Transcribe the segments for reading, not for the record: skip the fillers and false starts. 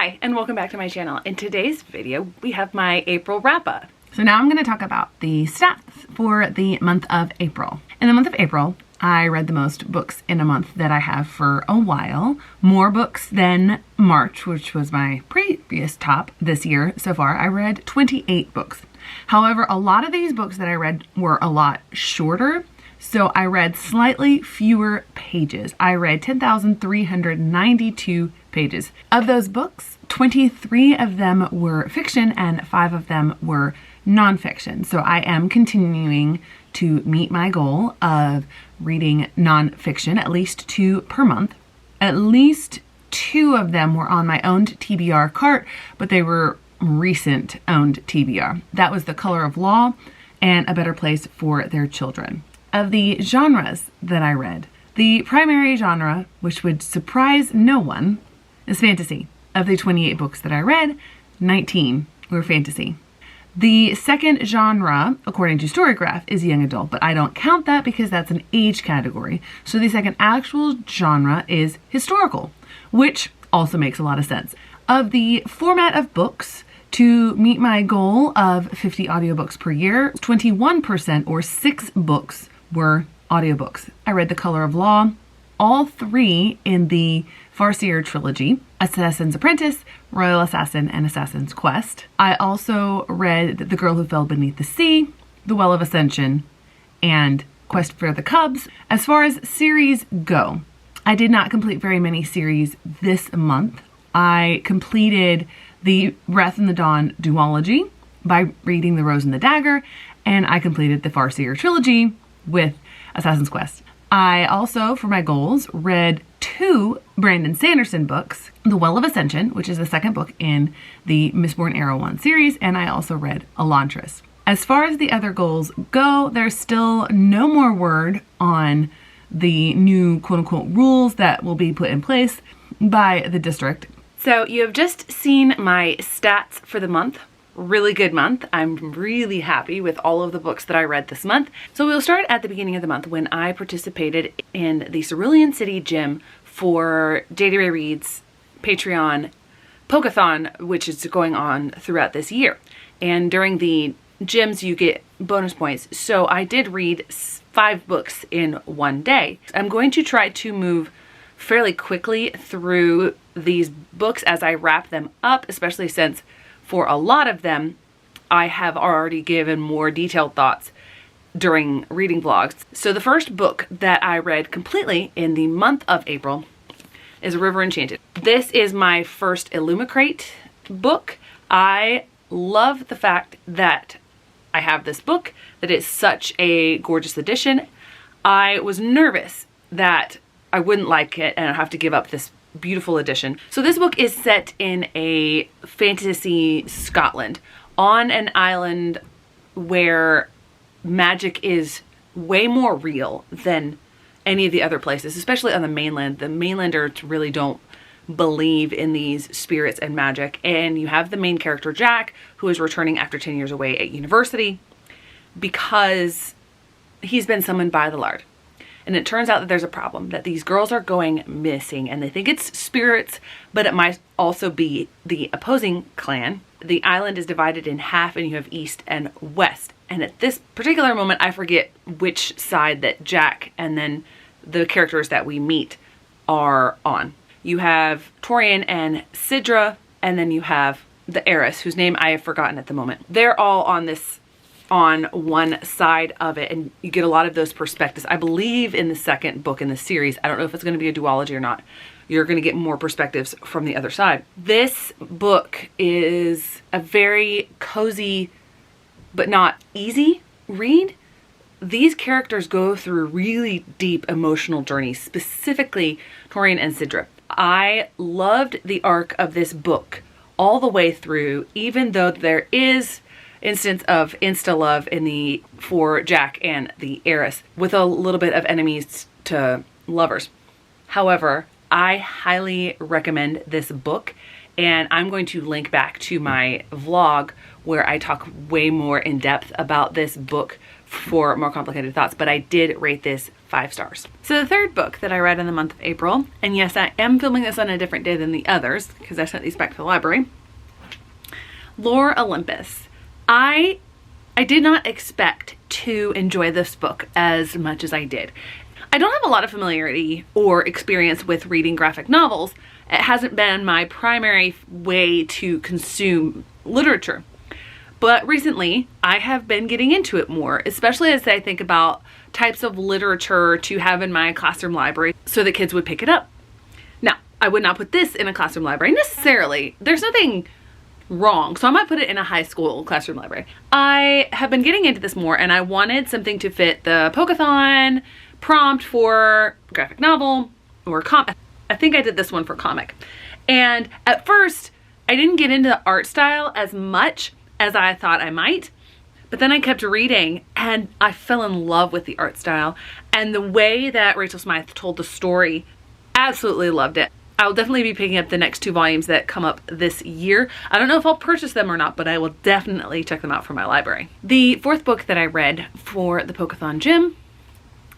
Hi, and welcome back to my channel. In today's video, we have my April wrap-up. So now I'm going to talk about the stats for the month of April. In the month of April, I read the most books in a month that I have for a while. More books than March, which was my previous top this year so far. I read 28 books. However, a lot of these books that I read were a lot shorter, so I read slightly fewer pages. I read 10,392 pages. Of those books, 23 of them were fiction and 5 of them were nonfiction. So I am continuing to meet my goal of reading nonfiction, at least 2 per month. At least 2 of them were on my owned TBR cart, but they were recent owned TBR. That was The Color of Law and A Better Place for Their Children. Of the genres that I read, the primary genre, which would surprise no one, is fantasy. Of the 28 books that I read, 19 were fantasy. The second genre, according to Storygraph, is young adult, but I don't count that because that's an age category. So the second actual genre is historical, which also makes a lot of sense. Of the format of books, to meet my goal of 50 audiobooks per year, 21% or 6 books were audiobooks. I read The Color of Law, all 3 in the Farseer trilogy, Assassin's Apprentice, Royal Assassin, and Assassin's Quest. I also read The Girl Who Fell Beneath the Sea, The Will of Ascension, and Quest for the Cubs. As far as series go, I did not complete very many series this month. I completed the Wrath and the Dawn duology by reading The Rose and the Dagger, and I completed the Farseer trilogy with Assassin's Quest. I also, for my goals, read 2 Brandon Sanderson books, The Will of Ascension, which is the second book in the Mistborn Era 1 series, and I also read Elantris. As far as the other goals go, there's still no more word on the new quote-unquote rules that will be put in place by the district. So you have just seen my stats for the month. Really good month. I'm really happy with all of the books that I read this month. So we'll start at the beginning of the month when I participated in the Cerulean City Gym for JD Ray Reed's Patreon Pokeathon, which is going on throughout this year. And during the gyms, you get bonus points. So I did read 5 books in one day. I'm going to try to move fairly quickly through these books as I wrap them up, especially since for a lot of them, I have already given more detailed thoughts during reading vlogs. So the first book that I read completely in the month of April is River Enchanted. This is my first Illumicrate book. I love the fact that I have this book, that it's such a gorgeous edition. I was nervous that I wouldn't like it and I'd have to give up this beautiful edition. So this book is set in a fantasy Scotland on an island where magic is way more real than any of the other places, especially on the mainland. The mainlanders really don't believe in these spirits and magic. And you have the main character, Jack, who is returning after 10 years away at university because he's been summoned by the Lard. And it turns out that there's a problem, that these girls are going missing and they think it's spirits, but it might also be the opposing clan. The island is divided in half and you have east and west. And at this particular moment, I forget which side that Jack and then the characters that we meet are on. You have Torian and Sidra, and then you have the heiress, whose name I have forgotten at the moment. They're all on one side of it, and you get a lot of those perspectives. I believe in the second book in the series, I don't know if it's going to be a duology or not, you're going to get more perspectives from the other side. This book is a very cozy but not easy read. These characters go through really deep emotional journeys, specifically Torian and Sidra. I loved the arc of this book all the way through, even though there is instance of insta-love for Jack and the heiress, with a little bit of enemies to lovers. However, I highly recommend this book, and I'm going to link back to my vlog where I talk way more in depth about this book for more complicated thoughts, but I did rate this 5 stars. So the third book that I read in the month of April, and yes, I am filming this on a different day than the others because I sent these back to the library, Lore Olympus. I did not expect to enjoy this book as much as I did. I don't have a lot of familiarity or experience with reading graphic novels. It hasn't been my primary way to consume literature. But recently, I have been getting into it more, especially as I think about types of literature to have in my classroom library so that kids would pick it up. Now, I would not put this in a classroom library necessarily. There's nothing wrong, so I might put it in a high school classroom library. I have been getting into this more, and I wanted something to fit the Pokeathon prompt for graphic novel or comic. I think I did this one for comic. And at first, I didn't get into the art style as much as I thought I might, but then I kept reading and I fell in love with the art style and the way that Rachel Smythe told the story. Absolutely loved it. I'll definitely be picking up the next 2 volumes that come up this year. I don't know if I'll purchase them or not, but I will definitely check them out for my library. The 4th book that I read for the Pokeathon Gym,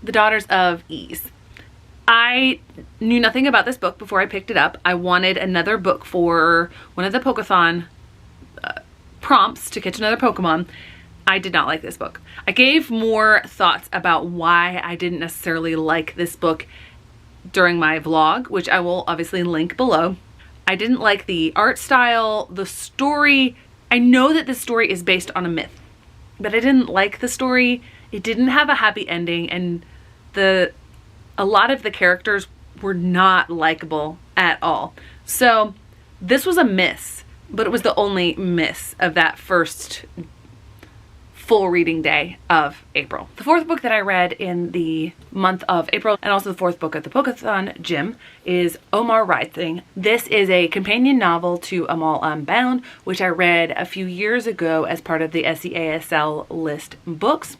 The Daughters of Ease. I knew nothing about this book before I picked it up. I wanted another book for one of the Pokeathon prompts to catch another Pokemon. I did not like this book. I gave more thoughts about why I didn't necessarily like this book during my vlog, which I will obviously link below. I didn't like the art style, the story. I know that this story is based on a myth, but I didn't like the story. It didn't have a happy ending, and a lot of the characters were not likable at all. So this was a miss, but it was the only miss of that first full reading day of April. The 4th book that I read in the month of April, and also the 4th book at the Pokeathon Gym, is Omar Writing. This is a companion novel to Amal Unbound, which I read a few years ago as part of the SEASL list books.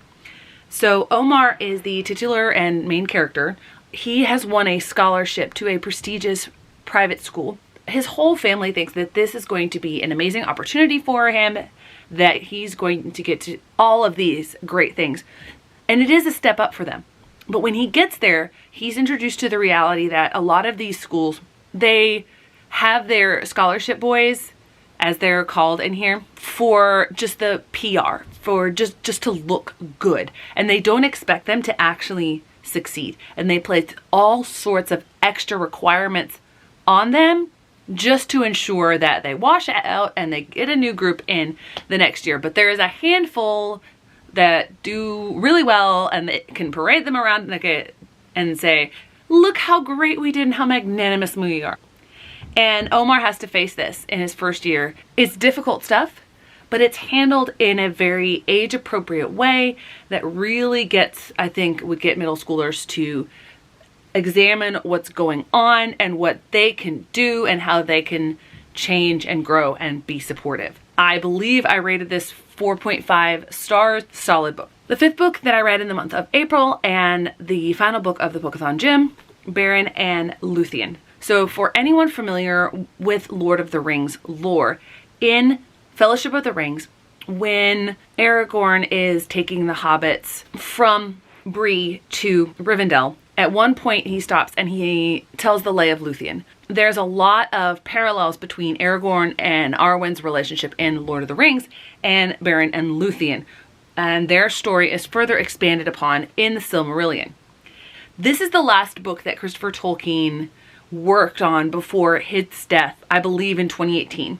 So Omar is the titular and main character. He has won a scholarship to a prestigious private school. His whole family thinks that this is going to be an amazing opportunity for him, that he's going to get to all of these great things. And it is a step up for them. But when he gets there, he's introduced to the reality that a lot of these schools, they have their scholarship boys, as they're called in here, for just the PR, for just to look good. And they don't expect them to actually succeed. And they place all sorts of extra requirements on them just to ensure that they wash out and they get a new group in the next year. But there is a handful that do really well, and it can parade them around and say, look how great we did and how magnanimous we are. And Omar has to face this in his first year. It's difficult stuff, but it's handled in a very age-appropriate way that really gets, I think, would get middle schoolers to examine what's going on and what they can do and how they can change and grow and be supportive. I believe I rated this 4.5 stars, solid book. The 5th book that I read in the month of April, and the final book of the Pokeathon Gym, Beren and Luthien. So for anyone familiar with Lord of the Rings lore, in Fellowship of the Rings, when Aragorn is taking the hobbits from Bree to Rivendell, at one point he stops and he tells the lay of Luthien. There's a lot of parallels between Aragorn and Arwen's relationship in Lord of the Rings and Beren and Luthien, and their story is further expanded upon in the Silmarillion. This is the last book that Christopher Tolkien worked on before his death, I believe in 2018.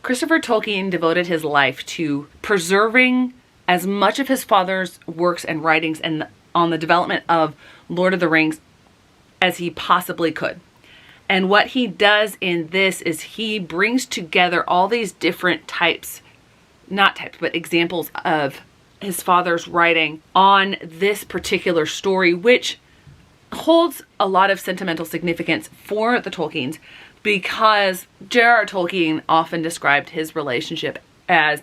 Christopher Tolkien devoted his life to preserving as much of his father's works and writings and on the development of Lord of the Rings as he possibly could. And what he does in this is he brings together all these different examples of his father's writing on this particular story, which holds a lot of sentimental significance for the Tolkiens, because J.R.R. Tolkien often described his relationship as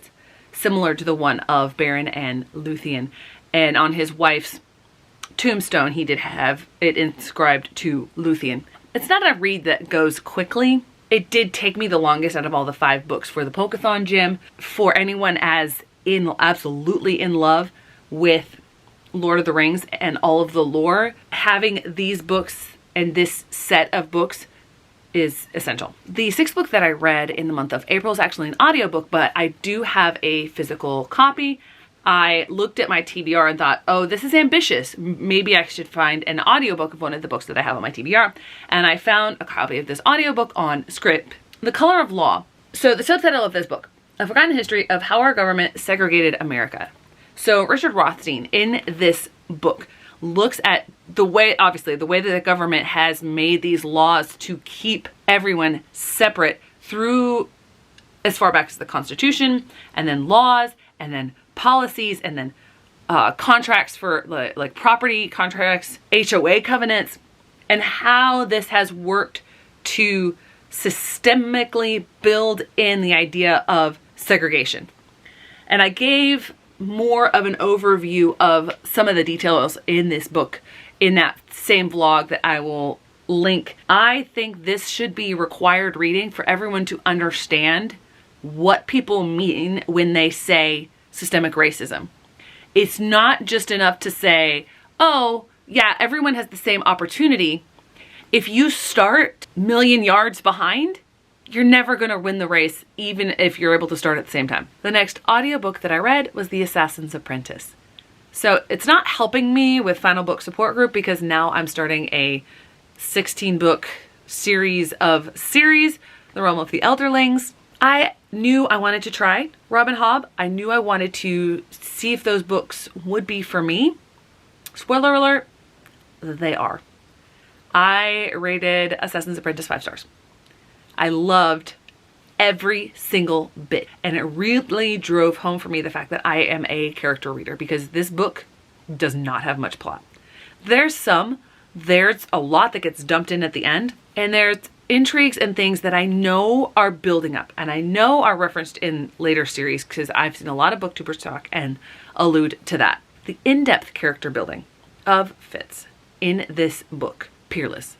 similar to the one of Beren and Luthien. And on his wife's tombstone, he did have it inscribed to Luthien. It's not a read that goes quickly. It did take me the longest out of all the 5 books for the Pokeathon Gym. For anyone as absolutely in love with Lord of the Rings and all of the lore, having these books and this set of books is essential. The sixth book that I read in the month of April is actually an audiobook, but I do have a physical copy. I looked at my TBR and thought, oh, this is ambitious. Maybe I should find an audiobook of one of the books that I have on my TBR. And I found a copy of this audiobook on Script, The Color of Law. So the subtitle of this book, A Forgotten History of How Our Government Segregated America. So Richard Rothstein in this book looks at the way, obviously, the way that the government has made these laws to keep everyone separate through as far back as the Constitution, and then laws, and then policies, and then contracts for like property contracts, HOA covenants, and how this has worked to systemically build in the idea of segregation. And I gave more of an overview of some of the details in this book in that same vlog that I will link. I think this should be required reading for everyone to understand what people mean when they say systemic racism. It's not just enough to say, oh, yeah, everyone has the same opportunity. If you start a million yards behind, you're never going to win the race, even if you're able to start at the same time. The next audiobook that I read was The Assassin's Apprentice. So it's not helping me with Final Book Support Group because now I'm starting a 16-book series, The Realm of the Elderlings. I knew I wanted to try Robin Hobb. I knew I wanted to see if those books would be for me. Spoiler alert, they are. I rated Assassin's Apprentice 5 stars. I loved every single bit. And it really drove home for me the fact that I am a character reader because this book does not have much plot. There's a lot that gets dumped in at the end, and there's intrigues and things that I know are building up and I know are referenced in later series because I've seen a lot of booktubers talk and allude to that. The in-depth character building of Fitz in this book, Peerless.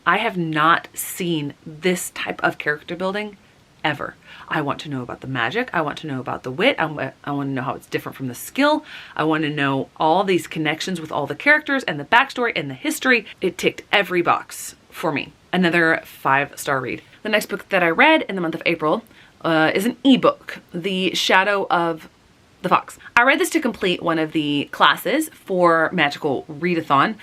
I have not seen this type of character building ever. I want to know about the magic. I want to know about the wit. I want to know how it's different from the skill. I want to know all these connections with all the characters and the backstory and the history. It ticked every box for me. Another 5-star read. The next book that I read in the month of April is an ebook, The Shadow of the Fox. I read this to complete one of the classes for Magical Readathon.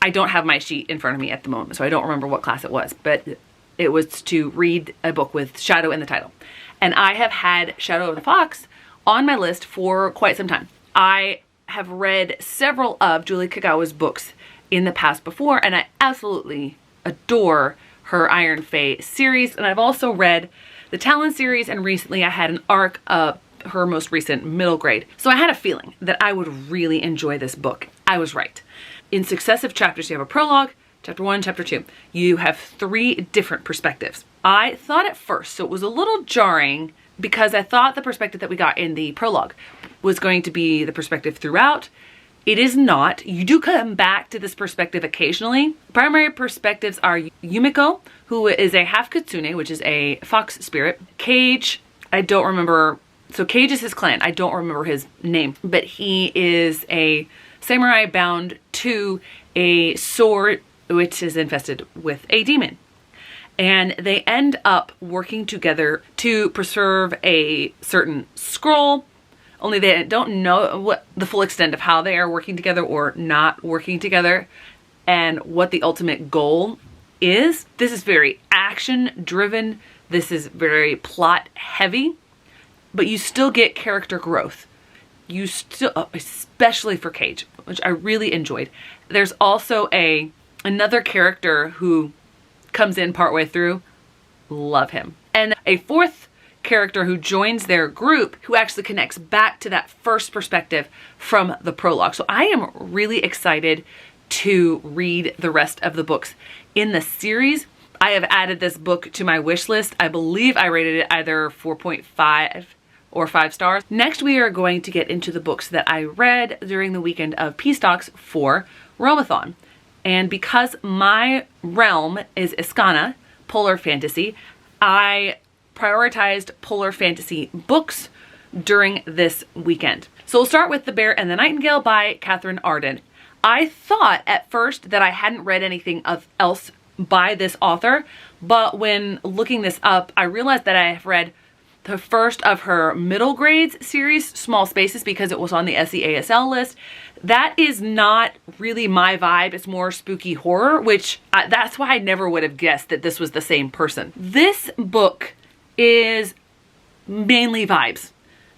I don't have my sheet in front of me at the moment, so I don't remember what class it was, but it was to read a book with Shadow in the title. And I have had Shadow of the Fox on my list for quite some time. I have read several of Julie Kagawa's books in the past before, and I absolutely adore her Iron Fae series. And I've also read the Talon series, and recently I had an arc of her most recent middle grade. So I had a feeling that I would really enjoy this book. I was right. In successive chapters, you have a prologue, chapter 1, chapter 2. You have 3 different perspectives. I thought at first, so it was a little jarring because I thought the perspective that we got in the prologue was going to be the perspective throughout. It is not. You do come back to this perspective occasionally. Primary perspectives are Yumiko, who is a half kitsune, which is a fox spirit. Cage, I don't remember. So Cage is his clan. I don't remember his name, but he is a samurai bound to a sword which is infested with a demon. And they end up working together to preserve a certain scroll, only they don't know what the full extent of how they are working together or not working together and what the ultimate goal is. This is very action driven. This is very plot heavy, but you still get character growth. You still, especially for Cage, which I really enjoyed. There's also another character who comes in partway through. Love him. And a 4th character who joins their group who actually connects back to that first perspective from the prologue. So I am really excited to read the rest of the books in the series. I have added this book to my wish list. I believe I rated it either 4.5 or 5 stars. Next, we are going to get into the books that I read during the weekend of Peace Talks for Realmathon. And because my realm is Iskana, Polar Fantasy, I prioritized Polar Fantasy books during this weekend. So we'll start with The Bear and the Nightingale by Catherine Arden. I thought at first that I hadn't read anything else by this author, but when looking this up, I realized that I have read the first of her middle grades series, Small Spaces, because it was on the SEASL list. That is not really my vibe. It's more spooky horror, which that's why I never would have guessed that this was the same person. This book is mainly vibes,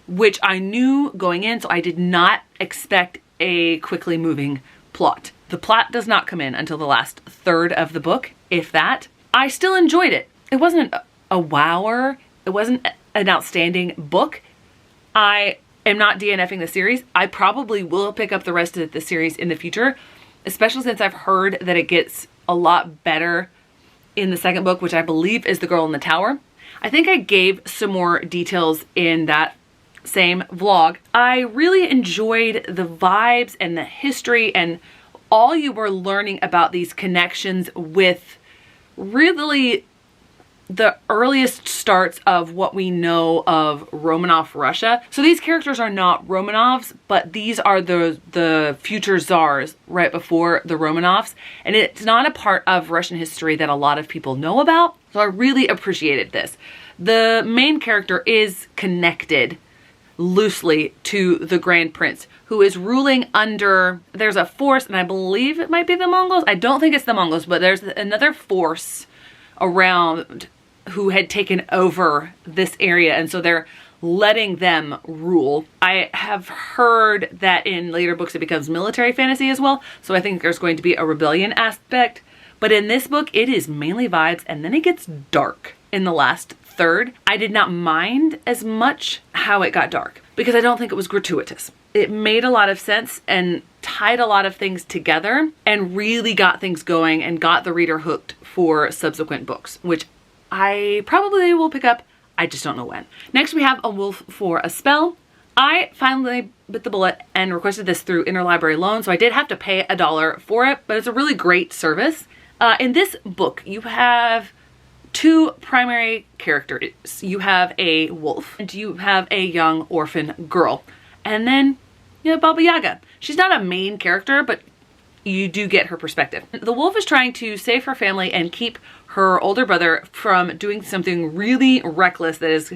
which I knew going in, so I did not expect a quickly moving plot. The plot does not come in until the last third of the book, if that. I still enjoyed it. It wasn't a wower. It wasn't an outstanding book. I am not DNFing the series. I probably will pick up the rest of the series in the future, especially since I've heard that it gets a lot better in the second book, which I believe is The Girl in the Tower. I think I gave some more details in that same vlog. I really enjoyed the vibes and the history and all you were learning about these connections with really the earliest starts of what we know of Romanov Russia. So these characters are not Romanovs, but these are the future czars right before the Romanovs. And it's not a part of Russian history that a lot of people know about. So I really appreciated this. The main character is connected loosely to the Grand Prince, who is ruling under, there's a force, and I believe it might be the Mongols. I don't think it's the Mongols, but there's another force around who had taken over this area, and so they're letting them rule. I have heard that in later books it becomes military fantasy as well, so I think there's going to be a rebellion aspect, but in this book it is mainly vibes, and then it gets dark in the last third. I did not mind as much how it got dark because I don't think it was gratuitous. It made a lot of sense and tied a lot of things together and really got things going and got the reader hooked for subsequent books, which I probably will pick up. I just don't know when. Next we have A Wolf for a Spell. I finally bit the bullet and requested this through interlibrary loan, so I did have to pay $1 for it, but it's a really great service. In this book, you have two primary characters. You have a wolf and you have a young orphan girl. And then you have Baba Yaga. She's not a main character, but you do get her perspective. The wolf is trying to save her family and keep her older brother from doing something really reckless that is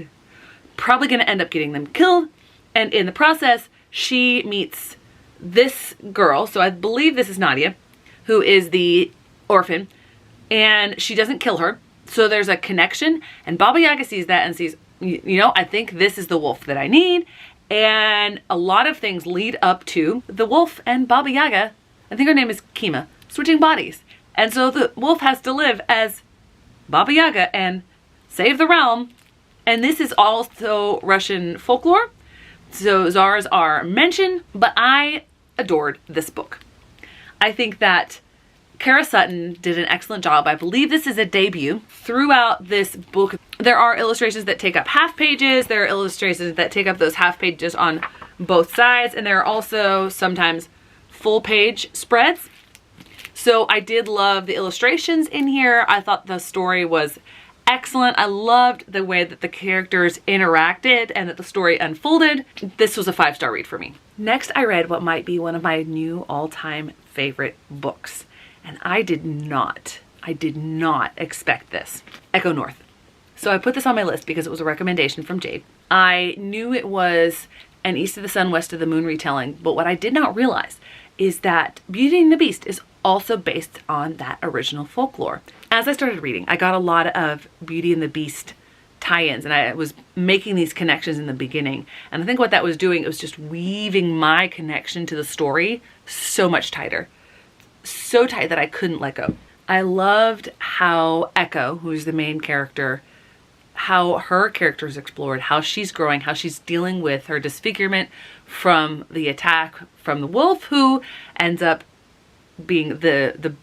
probably going to end up getting them killed. And in the process, she meets this girl. So I believe this is Nadia, who is the orphan, and she doesn't kill her. So there's a connection, and Baba Yaga sees that and sees, you know, I think this is the wolf that I need. And a lot of things lead up to the wolf and Baba Yaga, I think her name is Kima, switching bodies. And so the wolf has to live as Baba Yaga and save the realm. And this is also Russian folklore. So czars are mentioned, but I adored this book. I think that Kara Sutton did an excellent job. I believe this is a debut. Throughout this book, there are illustrations that take up half pages. There are illustrations that take up those half pages on both sides. And there are also sometimes full page spreads. So I did love the illustrations in here. I thought the story was excellent. I loved the way that the characters interacted and that the story unfolded. This was a 5-star read for me. Next, I read what might be one of my new all-time favorite books. And I did not expect this. Echo North. So I put this on my list because it was a recommendation from Jade. I knew it was an East of the Sun, West of the Moon retelling, but what I did not realize is that Beauty and the Beast is also based on that original folklore. As I started reading, I got a lot of Beauty and the Beast tie-ins, and I was making these connections in the beginning. And I think what that was doing, it was just weaving my connection to the story so much tighter. So tight that I couldn't let go. I loved how Echo, who's the main character, how her character is explored, how she's growing, how she's dealing with her disfigurement from the attack from the wolf, who ends up being the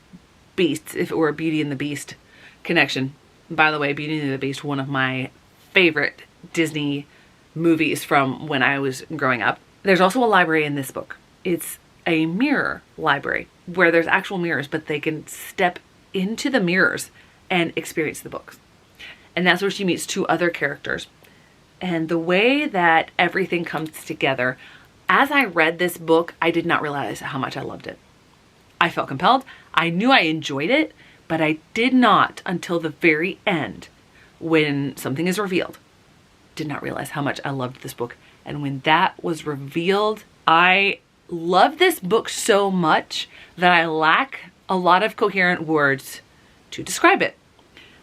beast, if it were a Beauty and the Beast connection. By the way, Beauty and the Beast, one of my favorite Disney movies from when I was growing up. There's also a library in this book. It's a mirror library where there's actual mirrors, but they can step into the mirrors and experience the books. And that's where she meets two other characters. And the way that everything comes together, As I read this book, I did not realize how much I loved it. I felt compelled. I knew I enjoyed it, but I did not until the very end, when something is revealed. Did not realize how much I loved this book. And when that was revealed, I love this book so much that I lack a lot of coherent words to describe it.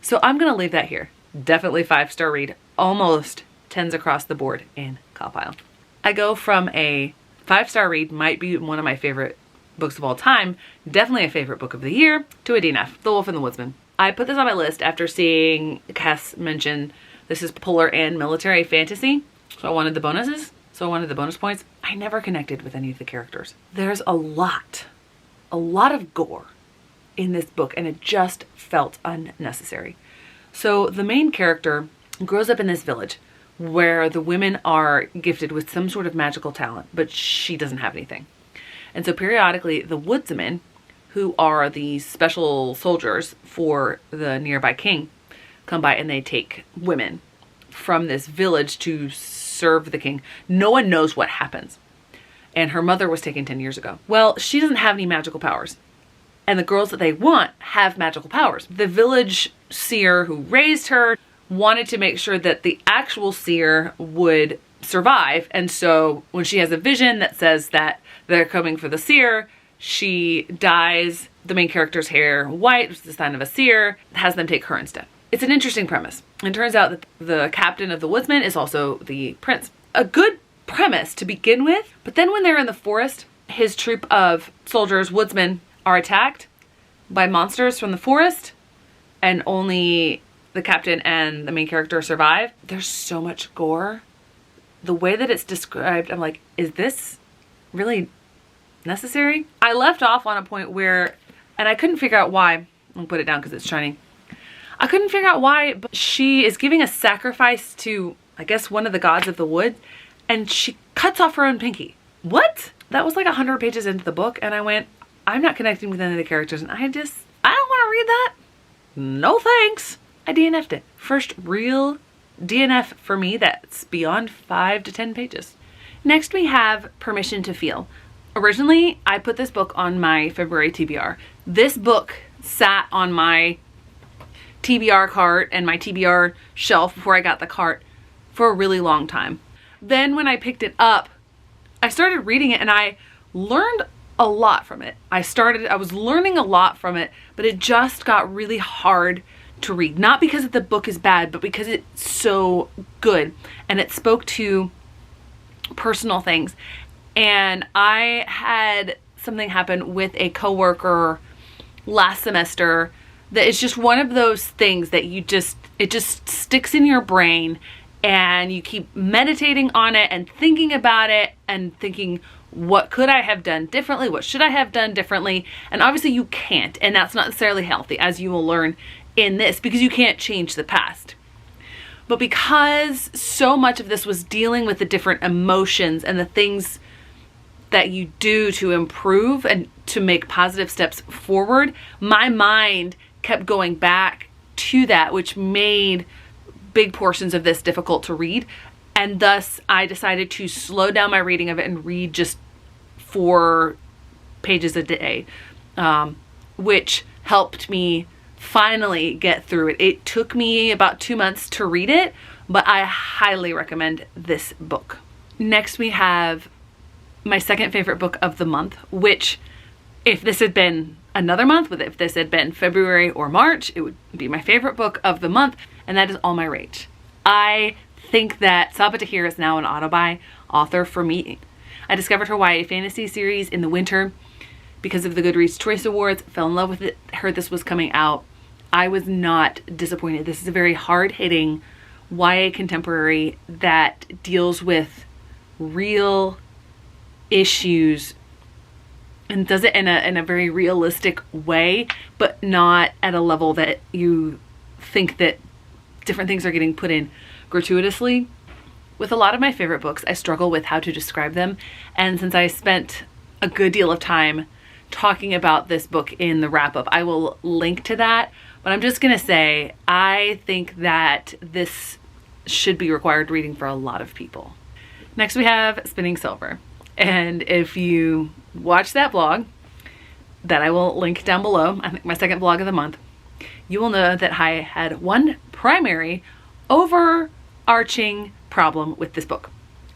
So I'm gonna leave that here. Definitely 5-star read, almost 10s across the board in Cowpile. I go from a 5-star read, might be one of my favorite books of all time, definitely a favorite book of the year, to a DNF, The Wolf and the Woodsman. I put this on my list after seeing Cass mention this is polar and military fantasy, so I wanted the bonuses, so I wanted the bonus points. I never connected with any of the characters. There's a lot of gore in this book, and it just felt unnecessary. So the main character grows up in this village where the women are gifted with some sort of magical talent, but she doesn't have anything. And so periodically the woodsmen, who are the special soldiers for the nearby king, come by and they take women from this village to serve the king. No one knows what happens. And her mother was taken 10 years ago. Well, she doesn't have any magical powers. And the girls that they want have magical powers. The village seer who raised her wanted to make sure that the actual seer would survive. And so when she has a vision that says that they're coming for the seer, she dyes the main character's hair white, which is the sign of a seer, has them take her instead. It's an interesting premise. It turns out that the captain of the woodsman is also the prince. A good premise to begin with, but then when they're in the forest, his troop of soldiers, woodsmen, are attacked by monsters from the forest, and only the captain and the main character survive. There's so much gore. The way that it's described, I'm like, is this really necessary? I left off on a point where, and I couldn't figure out why. I'll put it down because it's shining. I couldn't figure out why, but she is giving a sacrifice to, I guess, one of the gods of the wood, and she cuts off her own pinky. What? That was like 100 pages into the book, and I went, I'm not connecting with any of the characters, and I don't want to read that. No thanks. I DNF'd it. First real DNF for me that's beyond 5 to 10 pages. Next we have Permission to Feel. Originally, I put this book on my February TBR. This book sat on my TBR cart and my TBR shelf before I got the cart for a really long time. Then when I picked it up, I started reading it and I learned a lot from it. I was learning a lot from it, but it just got really hard to read. Not because the book is bad, but because it's so good and it spoke to personal things. And I had something happen with a coworker last semester that is just one of those things that it just sticks in your brain, and you keep meditating on it and thinking about it and thinking, what could I have done differently? What should I have done differently? And obviously you can't, and that's not necessarily healthy, as you will learn in this, because you can't change the past. But because so much of this was dealing with the different emotions and the things that you do to improve and to make positive steps forward, my mind kept going back to that, which made big portions of this difficult to read. And thus I decided to slow down my reading of it and read just 4 pages a day, which helped me finally get through it. It took me about 2 months to read it, but I highly recommend this book. Next we have my second favorite book of the month, which if this had been another month, if this had been February or March, it would be my favorite book of the month, and that is All My Rage. I think that Sabaa Tahir is now an auto-buy author for me. I discovered her YA fantasy series in the winter because of the Goodreads Choice Awards, fell in love with it, heard this was coming out. I was not disappointed. This is a very hard-hitting YA contemporary that deals with real issues and does it in a very realistic way, but not at a level that you think that different things are getting put in gratuitously. With a lot of my favorite books, I struggle with how to describe them, and since I spent a good deal of time talking about this book in the wrap-up, I will link to that, but I'm just gonna say I think that this should be required reading for a lot of people. Next we have Spinning Silver. And if you watch that vlog, that I will link down below, I think my second vlog of the month, you will know that I had one primary overarching problem with this book.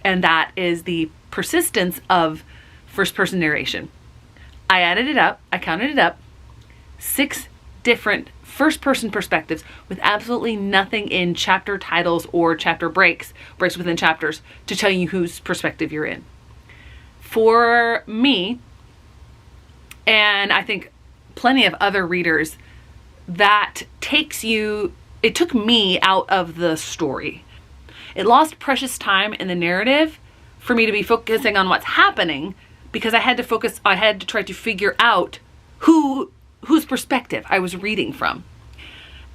And that is the persistence of first-person narration. I added it up, I counted it up, 6 different first-person perspectives with absolutely nothing in chapter titles or chapter breaks within chapters to tell you whose perspective you're in. For me, and I think plenty of other readers, that it took me out of the story. It lost precious time in the narrative for me to be focusing on what's happening, because I had to try to figure out whose perspective I was reading from.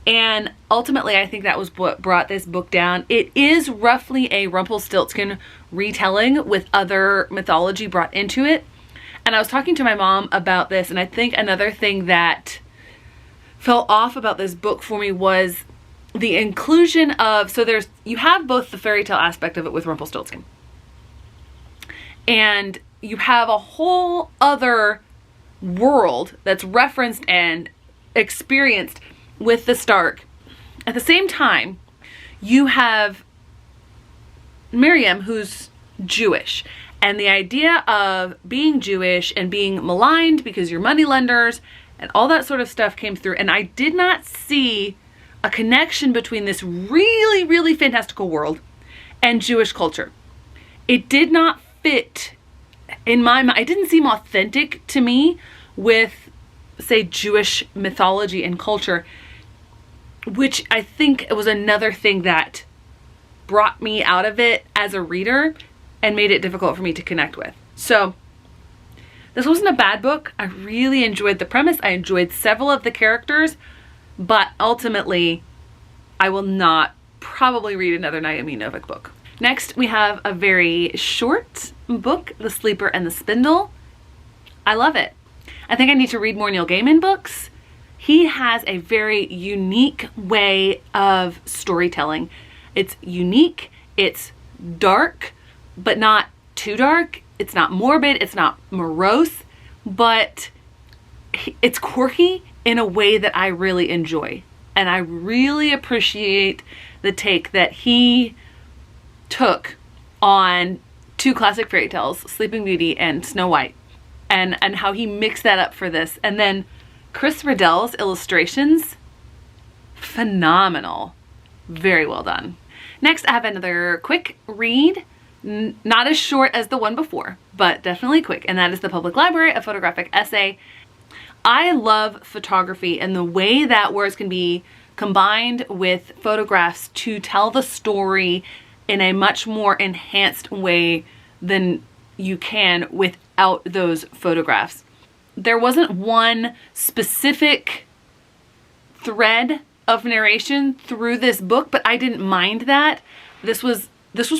And ultimately, I think that was what brought this book down. It is roughly a Rumpelstiltskin retelling with other mythology brought into it. And I was talking to my mom about this, and I think another thing that fell off about this book for me was the inclusion of, you have both the fairy tale aspect of it with Rumpelstiltskin, and you have a whole other world that's referenced and experienced with the Stark. At the same time, you have Miriam, who's Jewish, and the idea of being Jewish and being maligned because you're moneylenders and all that sort of stuff came through. And I did not see a connection between this really, really fantastical world and Jewish culture. It did not fit in my mind. It didn't seem authentic to me with, say, Jewish mythology and culture, which I think was another thing that brought me out of it as a reader and made it difficult for me to connect with. So this wasn't a bad book. I really enjoyed the premise. I enjoyed several of the characters, but ultimately I will not probably read another Naomi Novik book. Next, we have a very short book, The Sleeper and the Spindle. I love it. I think I need to read more Neil Gaiman books. He has a very unique way of storytelling. It's unique, it's dark, but not too dark. It's not morbid, it's not morose, but it's quirky in a way that I really enjoy. And I really appreciate the take that he took on 2 classic fairy tales, Sleeping Beauty and Snow White, and how he mixed that up for this. And then Chris Riddell's illustrations, phenomenal. Very well done. Next, I have another quick read. Not as short as the one before, but definitely quick, and that is The Public Library, a photographic essay. I love photography and the way that words can be combined with photographs to tell the story in a much more enhanced way than you can without those photographs. There wasn't one specific thread of narration through this book, but I didn't mind that. This was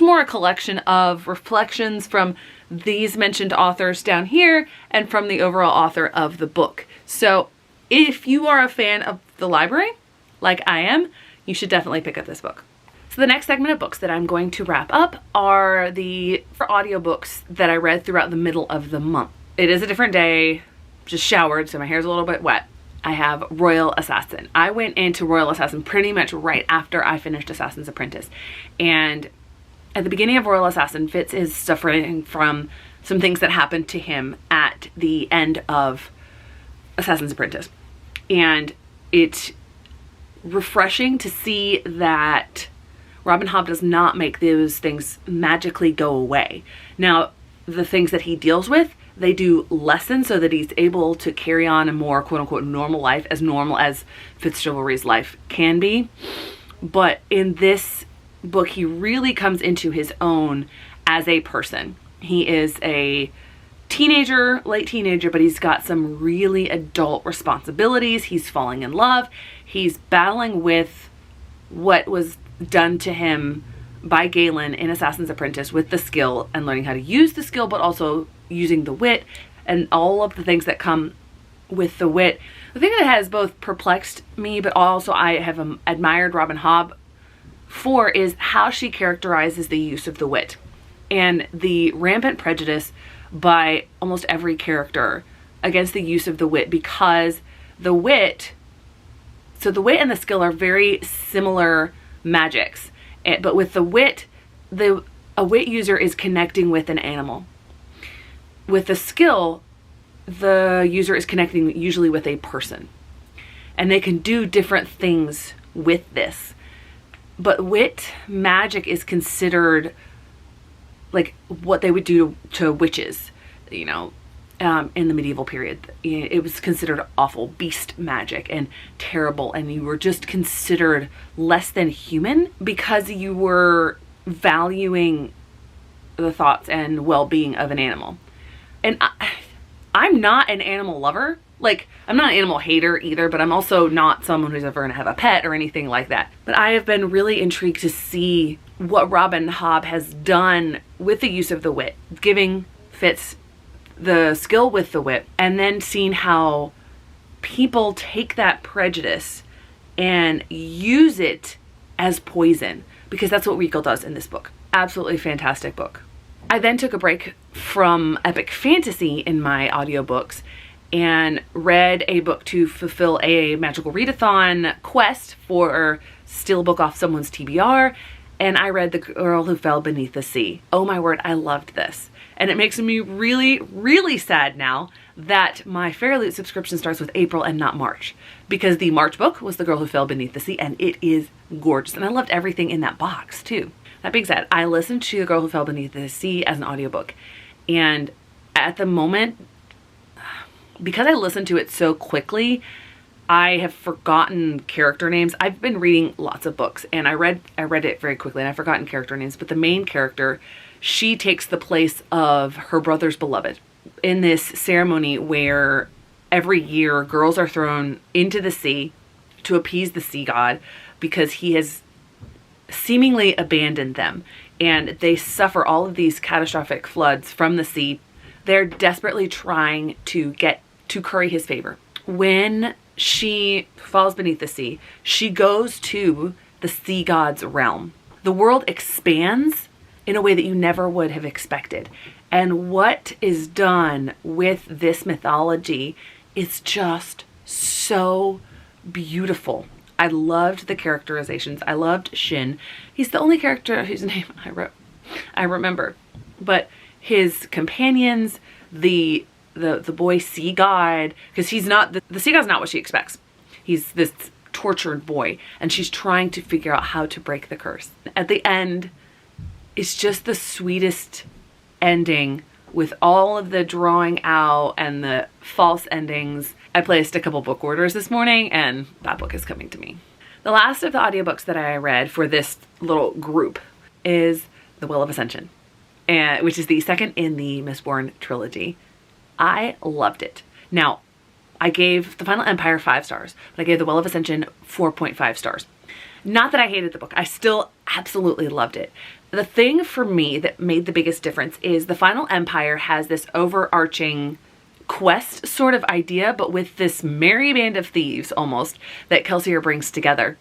more a collection of reflections from these mentioned authors down here and from the overall author of the book. So if you are a fan of the library, like I am, you should definitely pick up this book. So the next segment of books that I'm going to wrap up are the audiobooks that I read throughout the middle of the month. It is a different day, just showered, so my hair's a little bit wet. I have Royal Assassin. I went into Royal Assassin pretty much right after I finished Assassin's Apprentice. And at the beginning of Royal Assassin, Fitz is suffering from some things that happened to him at the end of Assassin's Apprentice. And it's refreshing to see that Robin Hobb does not make those things magically go away. Now, the things that he deals with, they do lessen so that he's able to carry on a more quote-unquote normal life, as normal as Fitzchivalry's life can be. But in this book, he really comes into his own as a person. He is a teenager, late teenager, but he's got some really adult responsibilities. He's falling in love. He's battling with what was done to him by Galen in Assassin's Apprentice with the skill and learning how to use the skill, but also using the wit and all of the things that come with the wit. The thing that has both perplexed me, but also I have admired Robin Hobb for, is how she characterizes the use of the wit. and the rampant prejudice by almost every character against the use of the wit, because the wit and the skill are very similar magics, but with the wit, a wit user is connecting with an animal. With the skill, the user is connecting usually with a person, and they can do different things with this. But wit magic is considered like what they would do to witches, you know, in the medieval period. It was considered awful beast magic and terrible, and you were just considered less than human because you were valuing the thoughts and well-being of an animal. And I'm not an animal lover. Like, I'm not an animal hater either, but I'm also not someone who's ever gonna have a pet or anything like that. But I have been really intrigued to see what Robin Hobb has done with the use of the wit, giving Fitz the skill with the wit, and then seeing how people take that prejudice and use it as poison, because that's what Regal does in this book. Absolutely fantastic book. I then took a break from epic fantasy in my audiobooks and read a book to fulfill a magical readathon quest for steal a book off someone's TBR, and I read The Girl Who Fell Beneath the Sea. Oh my word, I loved this. And it makes me really, really sad now that my Fairyloot subscription starts with April and not March, because the March book was The Girl Who Fell Beneath the Sea, and it is gorgeous. And I loved everything in that box too. That being said, I listened to The Girl Who Fell Beneath the Sea as an audiobook, and at the moment, because I listened to it so quickly, I have forgotten character names. I've been reading lots of books, and I read it very quickly, and I've forgotten character names, but the main character, she takes the place of her brother's beloved in this ceremony where every year girls are thrown into the sea to appease the sea god because he has seemingly abandoned them, and they suffer all of these catastrophic floods from the sea. They're desperately trying to get to curry his favor. When she falls beneath the sea, she goes to the sea god's realm. The world expands in a way that you never would have expected. And what is done with this mythology is just so beautiful. I loved the characterizations. I loved Shin. He's the only character whose name I remember. But his companions, the boy sea god, because he's not, the sea god's not what she expects. He's this tortured boy, and she's trying to figure out how to break the curse. At the end, it's just the sweetest ending with all of the drawing out and the false endings. I placed a couple book orders this morning, and that book is coming to me. The last of the audiobooks that I read for this little group is The Will of Ascension, which is the second in the Mistborn trilogy. I loved it. Now, I gave The Final Empire 5 stars, but I gave The Will of Ascension 4.5 stars. Not that I hated the book. I still absolutely loved it. The thing for me that made the biggest difference is The Final Empire has this overarching quest sort of idea, but with this merry band of thieves almost that Kelsier brings together.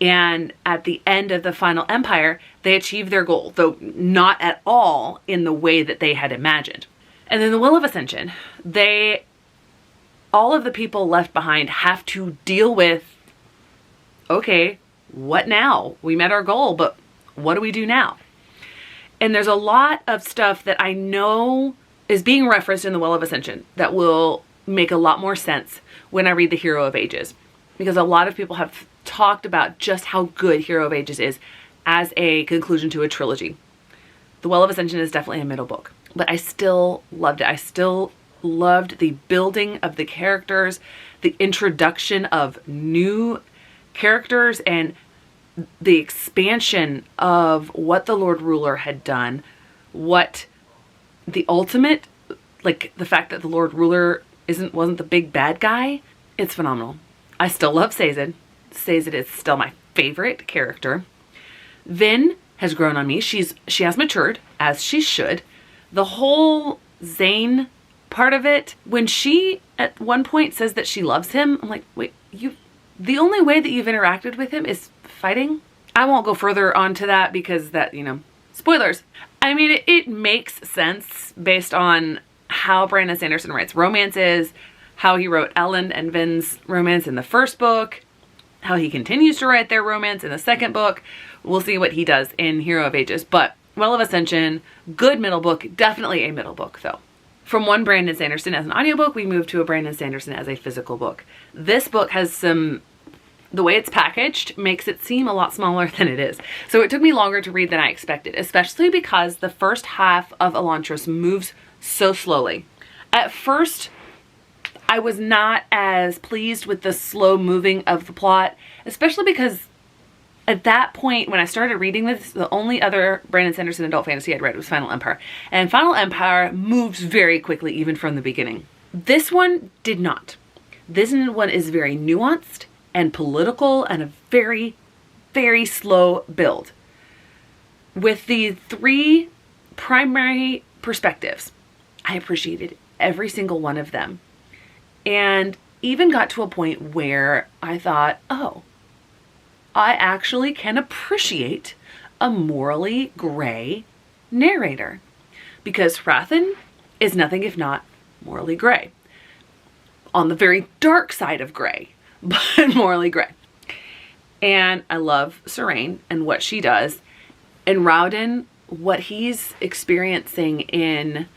And at the end of The Final Empire, they achieve their goal, though not at all in the way that they had imagined. And then The Will of Ascension, all of the people left behind have to deal with, okay, what now? We met our goal, but what do we do now? And there's a lot of stuff that I know is being referenced in The Will of Ascension that will make a lot more sense when I read The Hero of Ages, because a lot of people have talked about just how good Hero of Ages is as a conclusion to a trilogy. The Will of Ascension is definitely a middle book, but I still loved it. I still loved the building of the characters, the introduction of new characters, and the expansion of what the Lord Ruler had done, what the ultimate, like the fact that the Lord Ruler wasn't the big bad guy. It's phenomenal. I still love Sazed. Sazed is still my favorite character. Vin has grown on me. She has matured, as she should. The whole Zane part of it, when she at one point says that she loves him, I'm like, wait, the only way that you've interacted with him is fighting? I won't go further onto that because that, Spoilers. I mean, it makes sense based on how Brandon Sanderson writes romances, how he wrote Ellen and Vin's romance in the first book, how he continues to write their romance in the second book. We'll see what he does in Hero of Ages. But Will of Ascension, good middle book, definitely a middle book though. From one Brandon Sanderson as an audiobook, we moved to a Brandon Sanderson as a physical book. This book has the way it's packaged makes it seem a lot smaller than it is. So it took me longer to read than I expected, especially because the first half of Elantris moves so slowly. At first, I was not as pleased with the slow moving of the plot, especially because at that point when I started reading this, the only other Brandon Sanderson adult fantasy I'd read was Final Empire. And Final Empire moves very quickly even from the beginning. This one did not. This one is very nuanced and political and a very, very slow build. With the 3 primary perspectives, I appreciated every single one of them. And even got to a point where I thought, oh, I actually can appreciate a morally gray narrator. Because Hrathen is nothing if not morally gray. On the very dark side of gray, but morally gray. And I love Seraine and what she does. And Raoden, what he's experiencing in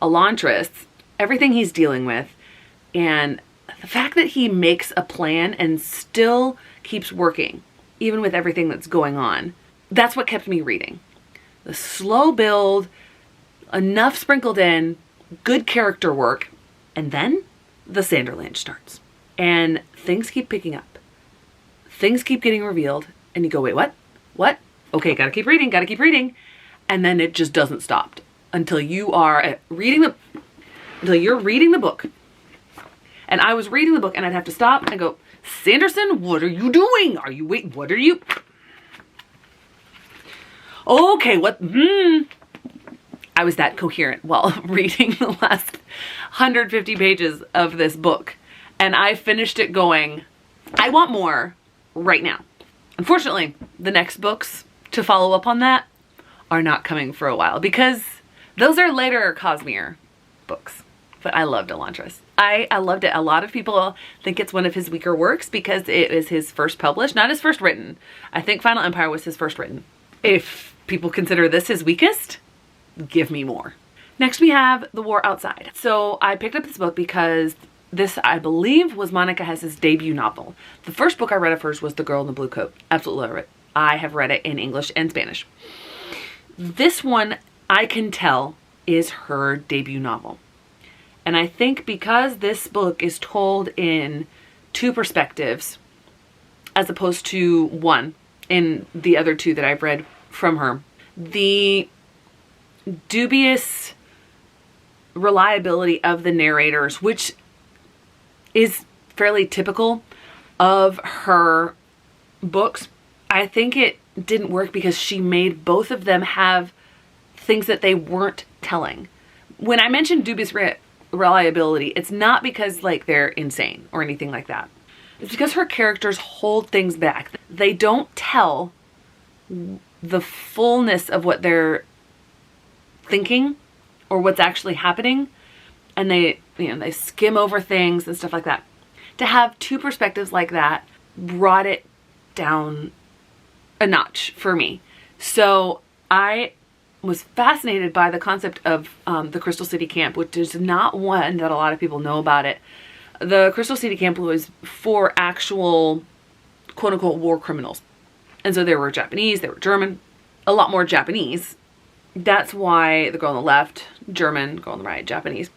Elantris, everything he's dealing with, and the fact that he makes a plan and still keeps working, even with everything that's going on, that's what kept me reading. The slow build, enough sprinkled in, good character work, and then the Sanderland starts. And things keep picking up. Things keep getting revealed, and you go, wait, what? What? Okay, gotta keep reading, gotta keep reading. And then it just doesn't stop until you are until you're reading the book. And I was reading the book and I'd have to stop and go, Sanderson, what are you doing? What are you? Okay, what? I was that coherent while reading the last 150 pages of this book. And I finished it going, I want more right now. Unfortunately, the next books to follow up on that are not coming for a while because those are later Cosmere books. But I loved Elantris. I loved it. A lot of people think it's one of his weaker works because it is his first published, not his first written. I think Final Empire was his first written. If people consider this his weakest, give me more. Next we have The War Outside. So I picked up this book because this, I believe, was Monica Hess's debut novel. The first book I read of hers was The Girl in the Blue Coat. Absolutely love it. I have read it in English and Spanish. This one, I can tell, is her debut novel. And I think because this book is told in 2 perspectives, as opposed to 1 in the other 2 that I've read from her, the dubious reliability of the narrators, which is fairly typical of her books, I think it didn't work because she made both of them have things that they weren't telling. When I mentioned dubious reliability, it's not because like they're insane or anything like that. It's because her characters hold things back. They don't tell the fullness of what they're thinking or what's actually happening, and they skim over things and stuff like that. To have 2 perspectives like that brought it down a notch for me. So I was fascinated by the concept of the Crystal City Camp, which is not one that a lot of people know about it. The Crystal City Camp was for actual quote-unquote war criminals. And so there were Japanese, there were German, a lot more Japanese. That's why the girl on the left, German, girl on the right, Japanese.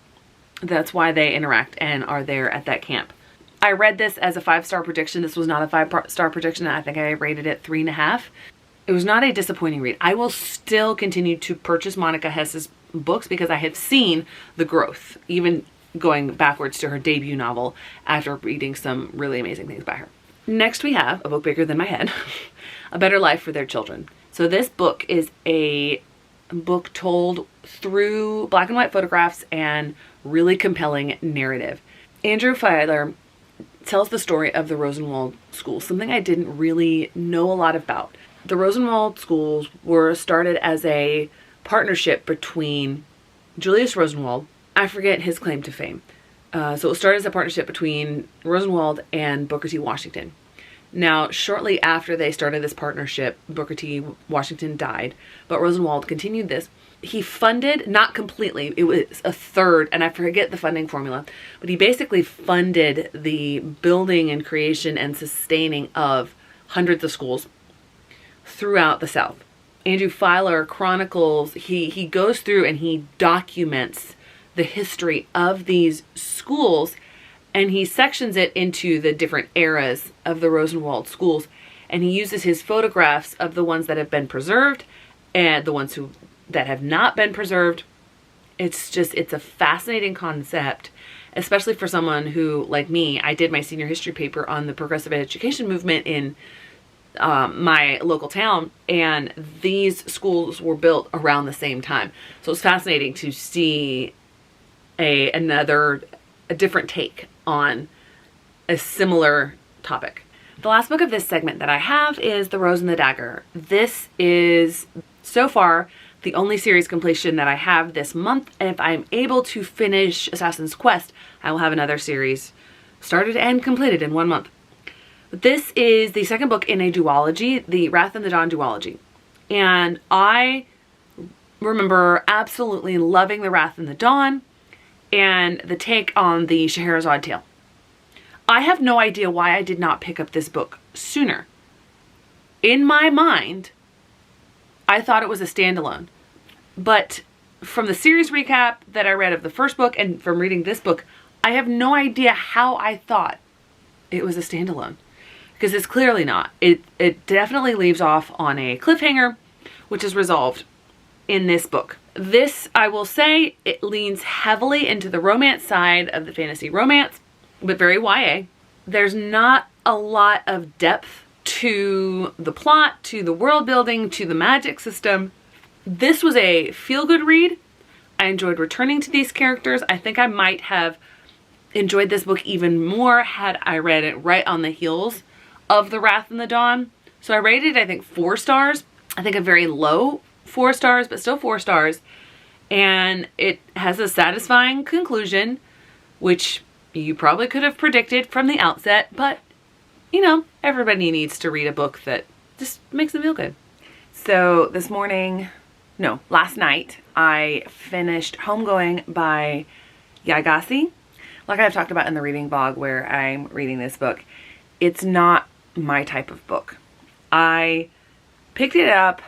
That's why they interact and are there at that camp. I read this as a 5-star prediction. This was not a 5-star prediction. I think I rated it 3.5. It was not a disappointing read. I will still continue to purchase Monica Hess's books because I have seen the growth, even going backwards to her debut novel after reading some really amazing things by her. Next we have a book bigger than my head, A Better Life for Their Children. So this book is a book told through black and white photographs and really compelling narrative. Andrew Fiedler tells the story of the Rosenwald School, something I didn't really know a lot about. The Rosenwald schools were started as a partnership between Julius Rosenwald. I forget his claim to fame. So it was started as a partnership between Rosenwald and Booker T. Washington. Now, shortly after they started this partnership, Booker T. Washington died, but Rosenwald continued this. He funded, not completely, it was a third, and I forget the funding formula, but he basically funded the building and creation and sustaining of hundreds of schools throughout the South. Andrew Filer chronicles, he goes through and he documents the history of these schools, and he sections it into the different eras of the Rosenwald schools, and he uses his photographs of the ones that have been preserved and the ones that have not been preserved. It's a fascinating concept, especially for someone who, like me, I did my senior history paper on the progressive education movement in my local town, and these schools were built around the same time. So it's fascinating to see a different take on a similar topic. The last book of this segment that I have is The Rose and the Dagger. This is so far the only series completion that I have this month, and if I'm able to finish Assassin's Quest, I will have another series started and completed in 1 month. But this is the second book in a duology, the Wrath and the Dawn duology. And I remember absolutely loving the Wrath and the Dawn and the take on the Scheherazade tale. I have no idea why I did not pick up this book sooner. In my mind, I thought it was a standalone. But from the series recap that I read of the first book and from reading this book, I have no idea how I thought it was a standalone. Because it's clearly not. It definitely leaves off on a cliffhanger, which is resolved in this book. This, I will say, it leans heavily into the romance side of the fantasy romance, but very YA. There's not a lot of depth to the plot, to the world building, to the magic system. This was a feel-good read. I enjoyed returning to these characters. I think I might have enjoyed this book even more had I read it right on the heels of The Wrath and the Dawn. So I rated it, I think, 4 stars. I think a very low 4 stars, but still 4 stars. And it has a satisfying conclusion, which you probably could have predicted from the outset, but you know, everybody needs to read a book that just makes them feel good. So last night, I finished Homegoing by Yagasi. Like I've talked about in the reading blog where I'm reading this book, it's not my type of book. I picked it up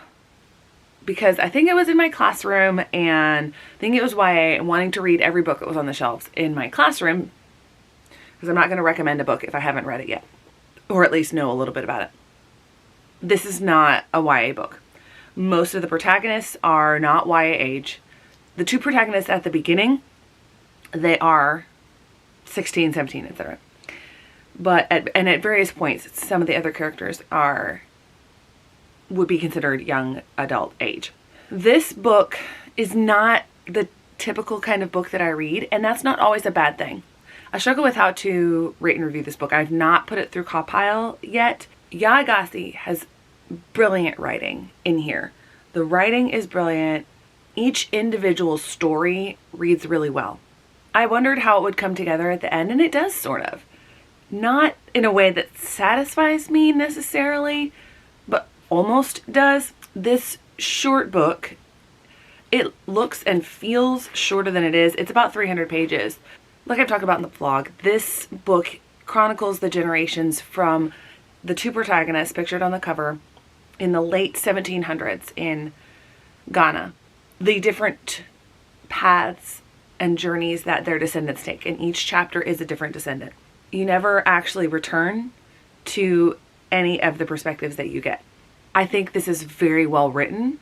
because I think it was in my classroom, and I think it was YA, and wanting to read every book that was on the shelves in my classroom, because I'm not going to recommend a book if I haven't read it yet, or at least know a little bit about it. This is not a YA book. Most of the protagonists are not YA age. The 2 protagonists at the beginning, they are 16, 17, etc. But at various points, some of the other characters would be considered young adult age. This book is not the typical kind of book that I read, and that's not always a bad thing. I struggle with how to rate and review this book. I've not put it through Compile yet. Yagasi has brilliant writing in here. The writing is brilliant. Each individual story reads really well. I wondered how it would come together at the end, and it does, sort of. Not in a way that satisfies me necessarily, but almost does. This short book, it looks and feels shorter than it is. It's about 300 pages. Like I've talked about in the vlog, this book chronicles the generations from the 2 protagonists pictured on the cover in the late 1700s in Ghana. The different paths and journeys that their descendants take, and each chapter is a different descendant. You never actually return to any of the perspectives that you get. I think this is very well written.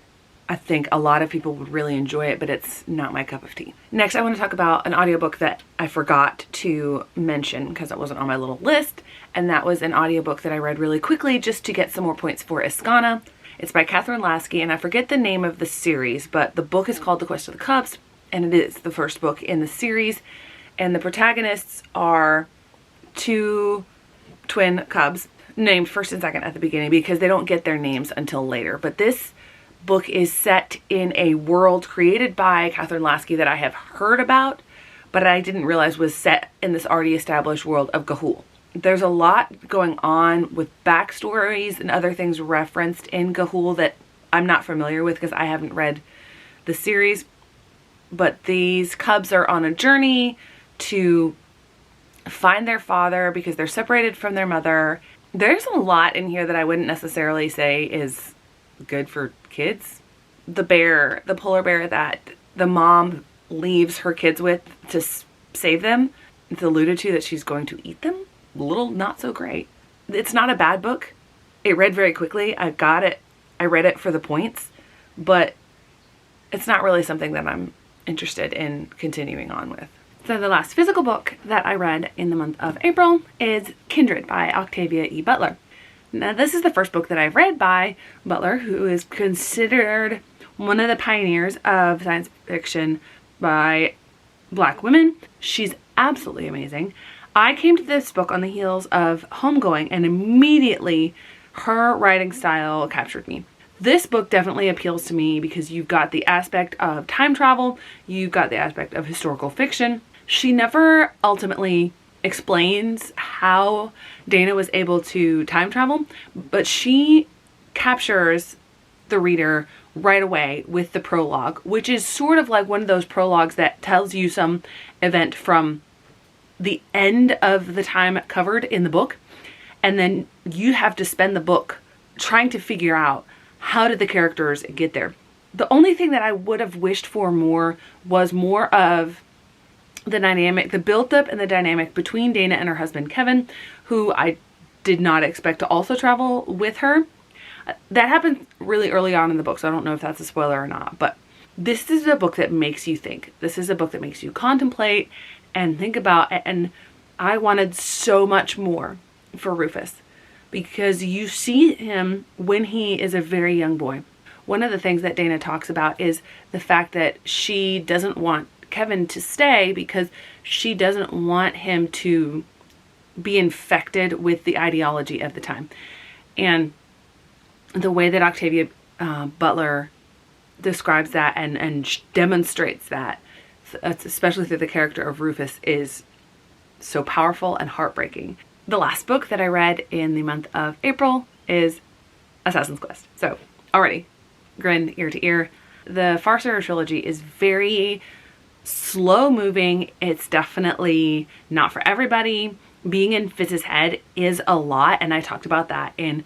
I think a lot of people would really enjoy it, but it's not my cup of tea. Next, I want to talk about an audiobook that I forgot to mention because it wasn't on my little list, and that was an audiobook that I read really quickly just to get some more points for Iskana. It's by Catherine Lasky, and I forget the name of the series, but the book is called The Quest of the Cubs, and it is the first book in the series, and the protagonists are 2 twin cubs named first and second at the beginning because they don't get their names until later. But this book is set in a world created by Catherine Lasky that I have heard about, but I didn't realize was set in this already established world of Ga'Hoole. There's a lot going on with backstories and other things referenced in Ga'Hoole that I'm not familiar with because I haven't read the series. But these cubs are on a journey to find their father because they're separated from their mother. There's a lot in here that I wouldn't necessarily say is good for kids. The bear, the polar bear that the mom leaves her kids with to save them, it's alluded to that she's going to eat them. A little not so great. It's not a bad book. It read very quickly. I got it. I read it for the points, but it's not really something that I'm interested in continuing on with. So the last physical book that I read in the month of April is Kindred by Octavia E. Butler. Now this is the first book that I've read by Butler, who is considered one of the pioneers of science fiction by Black women. She's absolutely amazing. I came to this book on the heels of Homegoing, and immediately her writing style captured me. This book definitely appeals to me because you've got the aspect of time travel, you've got the aspect of historical fiction. She never ultimately explains how Dana was able to time travel, but she captures the reader right away with the prologue, which is sort of like one of those prologues that tells you some event from the end of the time covered in the book, and then you have to spend the book trying to figure out how did the characters get there. The only thing that I would have wished for more was more of the dynamic, the build-up and the dynamic between Dana and her husband Kevin, who I did not expect to also travel with her. That happened really early on in the book, so I don't know if that's a spoiler or not, but this is a book that makes you think. This is a book that makes you contemplate and think about, and I wanted so much more for Rufus because you see him when he is a very young boy. One of the things that Dana talks about is the fact that she doesn't want Kevin to stay because she doesn't want him to be infected with the ideology of the time. And the way that Octavia Butler describes that and demonstrates that, especially through the character of Rufus, is so powerful and heartbreaking. The last book that I read in the month of April is Assassin's Quest. So already grin ear to ear. The Farseer trilogy is very slow moving. It's definitely not for everybody. Being in Fitz's head is a lot, and I talked about that in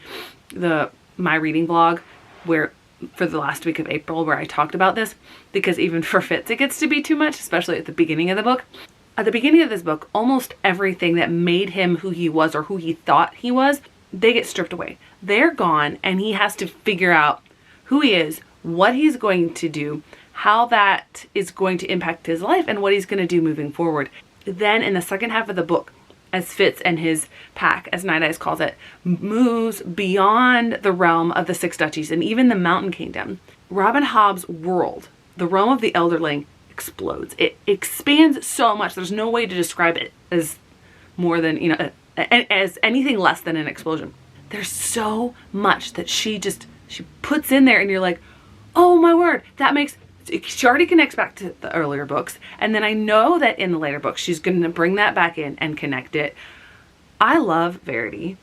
my reading blog where for the last week of April, where I talked about this, because even for Fitz it gets to be too much, especially at the beginning of the book. At the beginning of this book, almost everything that made him who he was or who he thought he was, they get stripped away. They're gone, and he has to figure out who he is, what he's going to do, how that is going to impact his life, and what he's going to do moving forward. Then in the second half of the book, as Fitz and his pack, as Night Eyes calls it, moves beyond the realm of the Six Duchies and even the Mountain Kingdom, Robin Hobb's world, the realm of the Elderling, explodes. It expands so much. There's no way to describe it as more than, as anything less than an explosion. There's so much that she puts in there, and you're like, oh my word, that makes, she already connects back to the earlier books, and then I know that in the later books she's going to bring that back in and connect it. I love Verity.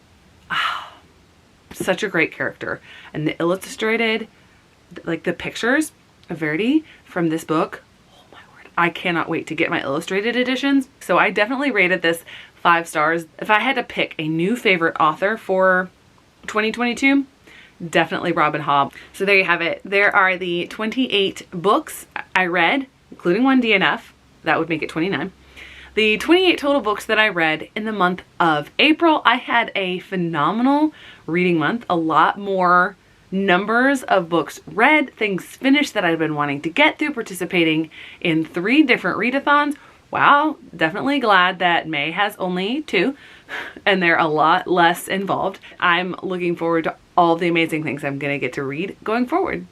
Such a great character. And the illustrated, like the pictures of Verity from this book, oh my word, I cannot wait to get my illustrated editions. So I definitely rated this 5 stars. If I had to pick a new favorite author for 2022, definitely Robin Hobb. So there you have it. There are the 28 books I read, including one DNF. That would make it 29. The 28 total books that I read in the month of April. I had a phenomenal reading month. A lot more numbers of books read, things finished that I've been wanting to get through, participating in 3 different readathons. Wow, definitely glad that May has only 2 and they're a lot less involved. I'm looking forward to all the amazing things I'm going to get to read going forward.